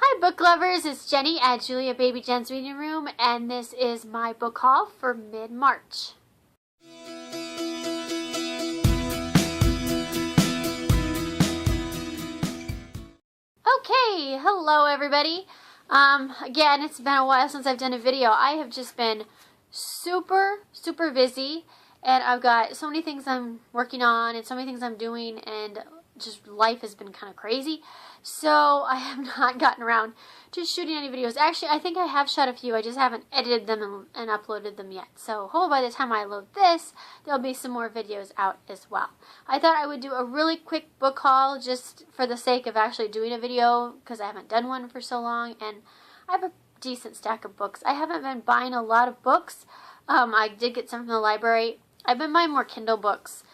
Hi book lovers, it's Jenny at Julia Baby Jen's Reading Room, and this is my book haul for mid-March. Okay, hello everybody. Again, it's been a while since I've done a video. I have just been super busy, and I've got so many things I'm working on and so many things I'm doing, and just life has been kind of crazy. So I have not gotten around to shooting any videos. Actually, I think I have shot a few. I just haven't edited them and uploaded them yet. So hopefully by the time I load this, there'll be some more videos out as well. I thought I would do a really quick book haul just for the sake of actually doing a video, because I haven't done one for so long, and I have a decent stack of books. I haven't been buying a lot of books. I did get some from the library. I've been buying more Kindle books,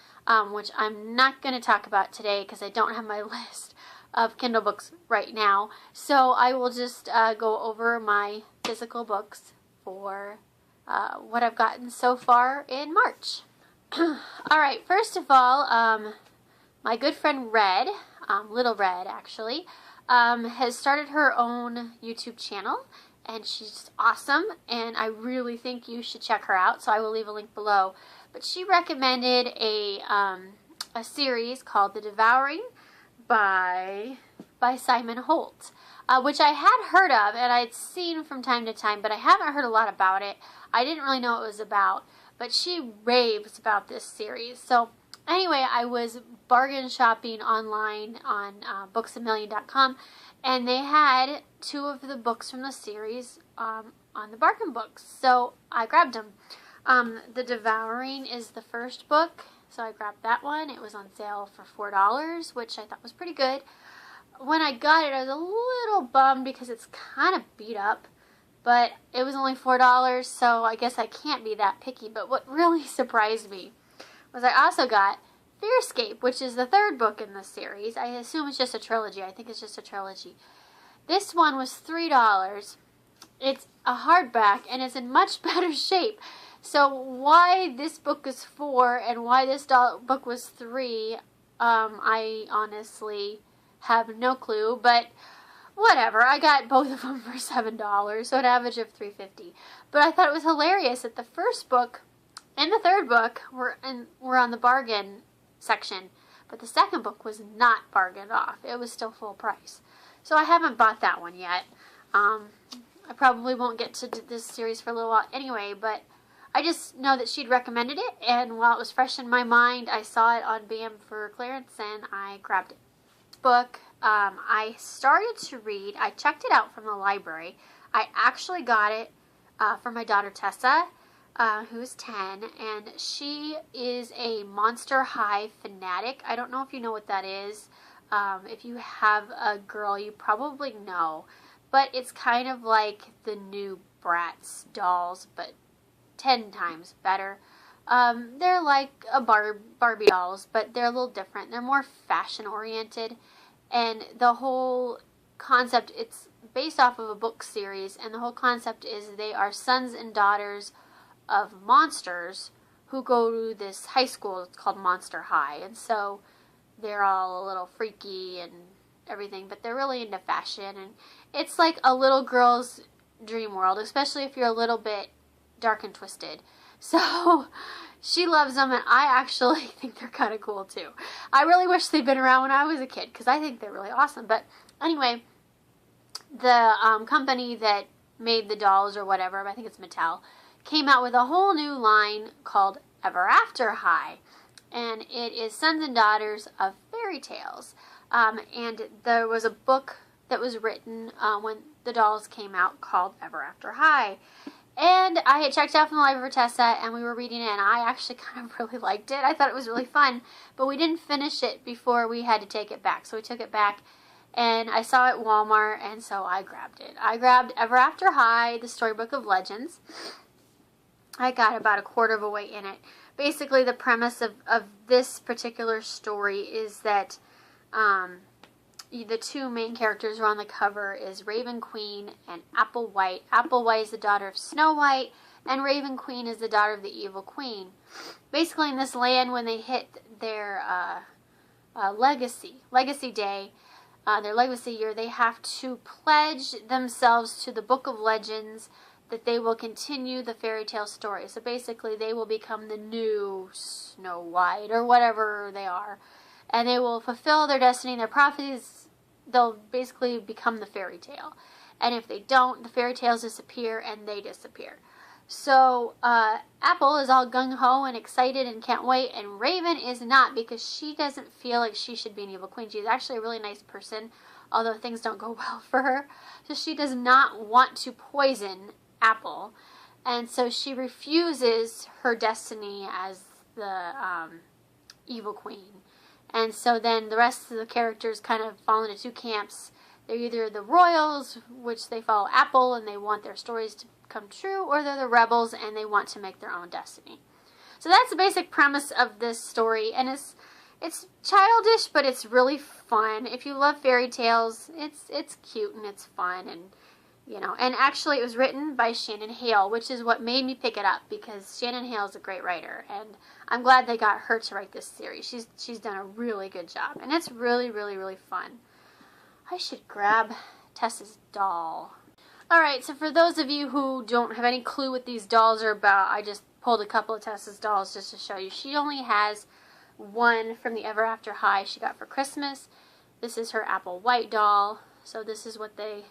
which I'm not going to talk about today because I don't have my list of Kindle books right now. So I will just go over my physical books for what I've gotten so far in March. Alright, first of all, my good friend Red, Little Red actually, has started her own YouTube channel, and she's just awesome, and I really think you should check her out, so I will leave a link below. But she recommended a series called The Devouring by Simon Holt, which I had heard of and I'd seen from time to time, but I haven't heard a lot about it. I didn't really know what it was about, but she raves about this series. So anyway, I was bargain shopping online on booksamillion.com, and they had two of the books from the series on the bargain books, so I grabbed them. The Devouring is the first book, so I grabbed that one. It was on sale for $4, which I thought was pretty good. When I got it, I was a little bummed because it's kind of beat up, but it was only $4, so I guess I can't be that picky. But what really surprised me was I also got Fearscape, which is the third book in the series. I assume it's just a trilogy. I think it's just a trilogy. This one was $3. It's a hardback, and it's in much better shape. So why this book is $4 and why this book was $3, I honestly have no clue, but whatever. I got both of them for $7, so an average of $3.50. But I thought it was hilarious that the first book and the third book were on the bargain section, but the second book was not bargained off. It was still full price. So I haven't bought that one yet. I probably won't get to this series for a little while anyway, but I just know that she'd recommended it, and while it was fresh in my mind, I saw it on BAM for clearance, and I grabbed it. Book, I started to read. I checked it out from the library. I actually got it for my daughter Tessa, who's 10, and she is a Monster High fanatic. I don't know if you know what that is. If you have a girl, you probably know, but it's kind of like the new Bratz dolls, but 10 times better. They're like a Barbie dolls, but they're a little different. They're more fashion oriented, and the whole concept, it's based off of a book series, and the whole concept is they are sons and daughters of monsters who go to this high school. It's called Monster High, and so they're all a little freaky and everything, but they're really into fashion, and it's like a little girl's dream world, especially if you're a little bit dark and twisted. So she loves them, and I actually think they're kind of cool too. I really wish they'd been around when I was a kid, because I think they're really awesome. But anyway, the company that made the dolls or whatever, I think it's Mattel, came out with a whole new line called Ever After High, and it is sons and daughters of fairy tales. And there was a book that was written when the dolls came out called Ever After High. And I had checked out from the library for Tessa, and we were reading it, and I actually kind of really liked it. I thought it was really fun, but we didn't finish it before we had to take it back. So we took it back, and I saw it at Walmart, and so I grabbed it. I grabbed Ever After High, the Storybook of Legends. I got about a quarter of a way in it. Basically, the premise of this particular story is that the two main characters who are on the cover is Raven Queen and Apple White. Apple White is the daughter of Snow White, and Raven Queen is the daughter of the Evil Queen. Basically, in this land, when they hit their legacy day, their legacy year, they have to pledge themselves to the Book of Legends that they will continue the fairy tale story. So basically, they will become the new Snow White or whatever they are, and they will fulfill their destiny. Their prophecies, they'll basically become the fairy tale. And if they don't, the fairy tales disappear and they disappear. So Apple is all gung-ho and excited and can't wait, and Raven is not, because she doesn't feel like she should be an evil queen. She's actually a really nice person, although things don't go well for her. So she does not want to poison Apple, and so she refuses her destiny as the evil queen. And so then the rest of the characters kind of fall into two camps. They're either the royals, which they follow Apple and they want their stories to come true, or they're the rebels and they want to make their own destiny. So that's the basic premise of this story, and it's childish, but it's really fun. If you love fairy tales, it's cute and it's fun, and you know. And actually, it was written by Shannon Hale, which is what made me pick it up, because Shannon Hale is a great writer, and I'm glad they got her to write this series. She's done a really good job, and it's really, really, really fun. I should grab Tessa's doll. Alright, so for those of you who don't have any clue what these dolls are about, I just pulled a couple of Tessa's dolls just to show you. She only has one from the Ever After High she got for Christmas. This is her Apple White doll. So this is what they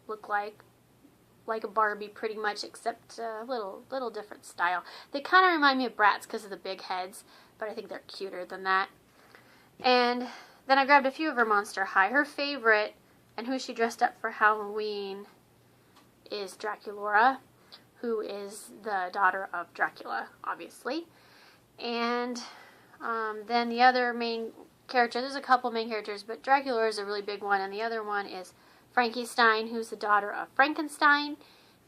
look like a Barbie pretty much, except a little different style. They kind of remind me of Bratz because of the big heads, but I think they're cuter than that. And then I grabbed a few of her Monster High. Her favorite, and who she dressed up for Halloween, is Draculaura, who is the daughter of Dracula, obviously. And then the other main character, there's a couple main characters, but Draculaura is a really big one, and the other one is Frankenstein, who's the daughter of Frankenstein.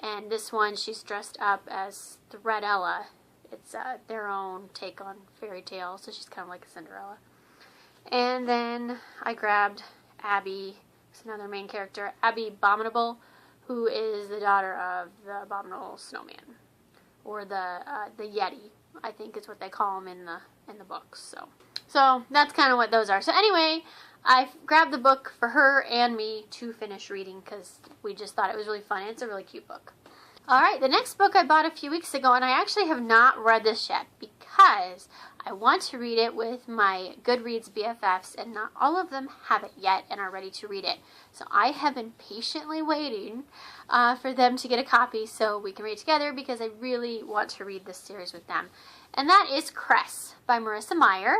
And this one, she's dressed up as Threadella. It's their own take on fairy tale, so she's kind of like a Cinderella. And then I grabbed Abby, who's another main character, Abby Abominable, who is the daughter of the Abominable Snowman, or the Yeti, I think is what they call him in the books. So that's kind of what those are. So anyway, I grabbed the book for her and me to finish reading because we just thought it was really fun. It's a really cute book. Alright, the next book I bought a few weeks ago, and I actually have not read this yet because I want to read it with my Goodreads BFFs, and not all of them have it yet and are ready to read it. So I have been patiently waiting for them to get a copy so we can read it together, because I really want to read this series with them. And that is Cress by Marissa Meyer,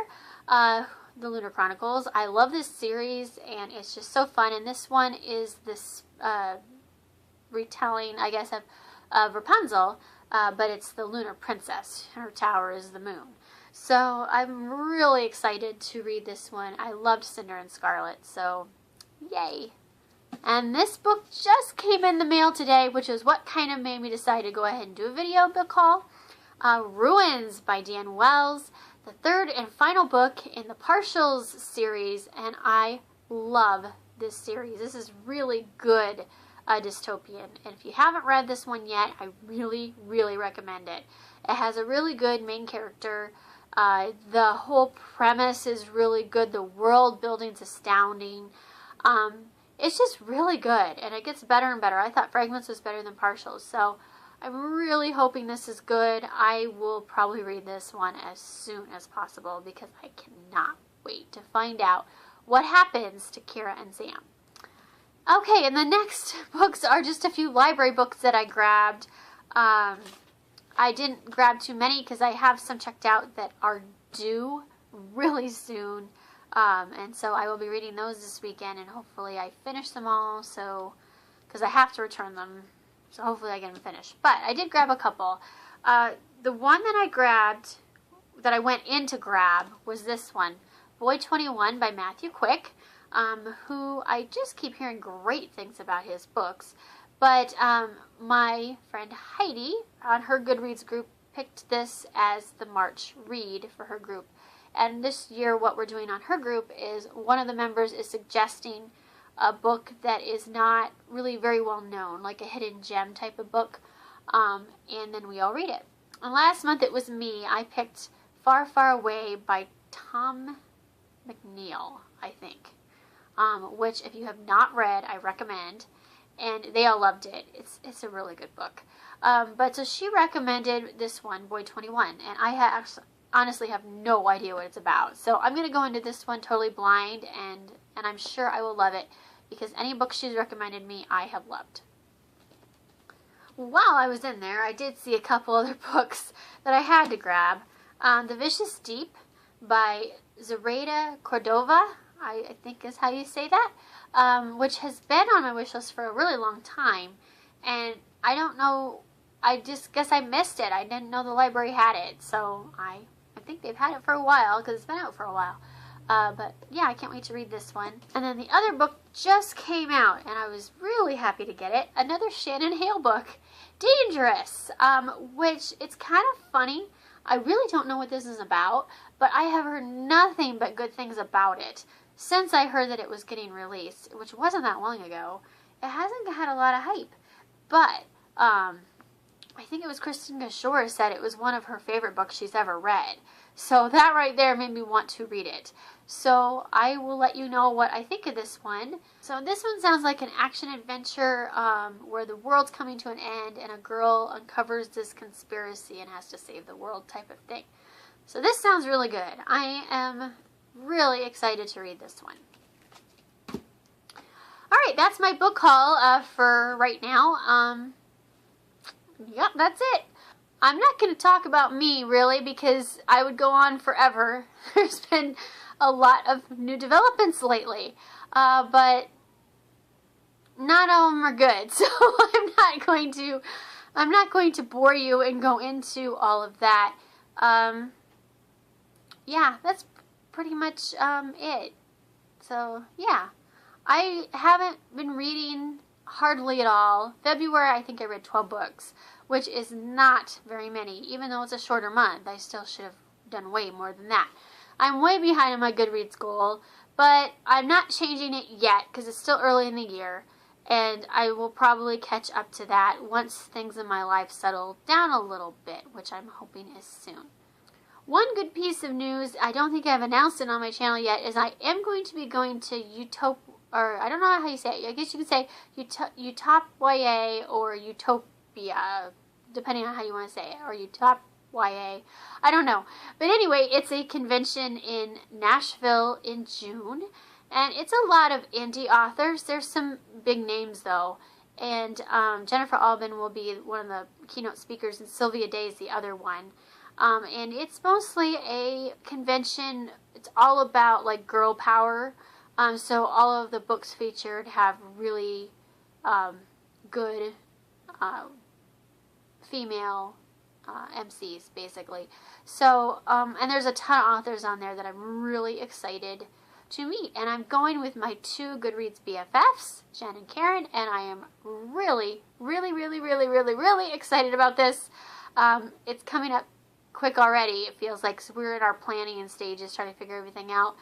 The Lunar Chronicles. I love this series, and it's just so fun. And this one is this retelling, I guess, of Rapunzel, but it's the Lunar Princess. Her tower is the moon. So I'm really excited to read this one. I loved Cinder and Scarlet, so yay. And this book just came in the mail today, which is what kind of made me decide to go ahead and do a video book haul. Ruins by Dan Wells, the third and final book in the Partials series, and I love this series. This is really good dystopian, and if you haven't read this one yet, I really, really recommend it. It has a really good main character. The whole premise is really good. The world building's astounding. It's just really good, and it gets better and better. I thought Fragments was better than Partials, so I'm really hoping this is good. I will probably read this one as soon as possible because I cannot wait to find out what happens to Kira and Sam. Okay, and the next books are just a few library books that I grabbed. I didn't grab too many because I have some checked out that are due really soon. And so I will be reading those this weekend, and hopefully I finish them all, because I have to return them. So hopefully I get them finished. But I did grab a couple. The one that I grabbed, that I went in to grab, was this one, Boy 21 by Matthew Quick, who I just keep hearing great things about his books. But my friend Heidi, on her Goodreads group, picked this as the March read for her group. And this year what we're doing on her group is one of the members is suggesting a book that is not really very well known, like a hidden gem type of book, and then we all read it. And last month it was me. I picked Far, Far Away by Tom McNeil, I think. which if you have not read, I recommend. And they all loved it. It's a really good book. But so she recommended this one, Boy 21, and I honestly have no idea what it's about. So I'm going to go into this one totally blind, and I'm sure I will love it because any book she's recommended me, I have loved. While I was in there, I did see a couple other books that I had to grab. The Vicious Deep by Zoraida Cordova, I think is how you say that, which has been on my wish list for a really long time. And I don't know, I just guess I missed it. I didn't know the library had it, so I think they've had it for a while because it's been out for a while. But yeah, I can't wait to read this one. And then the other book just came out, and I was really happy to get it. Another Shannon Hale book, Dangerous, which it's kind of funny. I really don't know what this is about, but I have heard nothing but good things about it since I heard that it was getting released, which wasn't that long ago. It hasn't had a lot of hype, but I think it was Kristen Gashore said it was one of her favorite books she's ever read. So that right there made me want to read it. So I will let you know what I think of this one. So this one sounds like an action-adventure where the world's coming to an end and a girl uncovers this conspiracy and has to save the world type of thing. So this sounds really good. I am really excited to read this one. Alright, that's my book haul for right now. Yep, that's it. I'm not going to talk about me, really, because I would go on forever. There's been a lot of new developments lately, but not all of them are good, so I'm not going to bore you and go into all of that. Yeah, that's pretty much it. So, yeah. I haven't been reading hardly at all. February, I think I read 12 books, which is not very many. Even though it's a shorter month, I still should have done way more than that. I'm way behind on my Goodreads goal, but I'm not changing it yet because it's still early in the year, and I will probably catch up to that once things in my life settle down a little bit, which I'm hoping is soon. One good piece of news, I don't think I've announced it on my channel yet, is I am going to be going to Utopia, or I don't know how you say it. I guess you could say Utopia or Utopia, depending on how you want to say it, or YA. I don't know. But anyway, it's a convention in Nashville in June. And it's a lot of indie authors. There's some big names, though. And Jennifer Albin will be one of the keynote speakers, and Sylvia Day is the other one. And it's mostly a convention. It's all about, like, girl power. So all of the books featured have really good female MCs, basically. So, and there's a ton of authors on there that I'm really excited to meet. And I'm going with my two Goodreads BFFs, Jen and Karen, and I am really, really, really, really, really, really excited about this. It's coming up quick already, it feels like. So we're in our planning and stages, trying to figure everything out.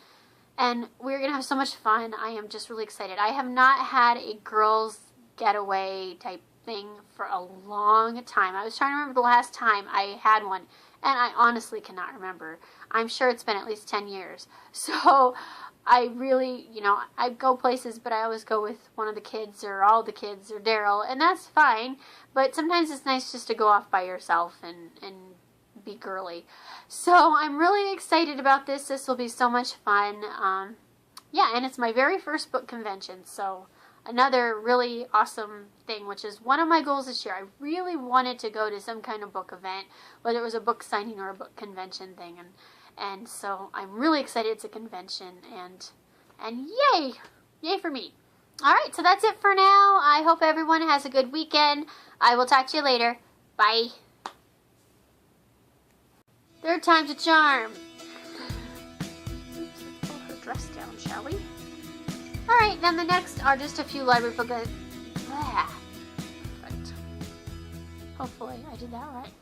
And we're going to have so much fun. I am just really excited. I have not had a girls' getaway type thing for a long time. I was trying to remember the last time I had one, and I honestly cannot remember. I'm sure it's been at least 10 years. So I really, I go places, but I always go with one of the kids or all the kids or Daryl, and that's fine. But sometimes it's nice just to go off by yourself and be girly. So I'm really excited about this. This will be so much fun. Yeah, and it's my very first book convention, so another really awesome thing, which is one of my goals this year. I really wanted to go to some kind of book event, whether it was a book signing or a book convention thing, and so I'm really excited it's a convention, and yay for me. Alright, so that's it for now. I hope everyone has a good weekend. I will talk to you later. Bye. Third time's a charm. Let's pull her dress down, shall we? Alright, then the next are just a few library books. Right. Hopefully I did that right.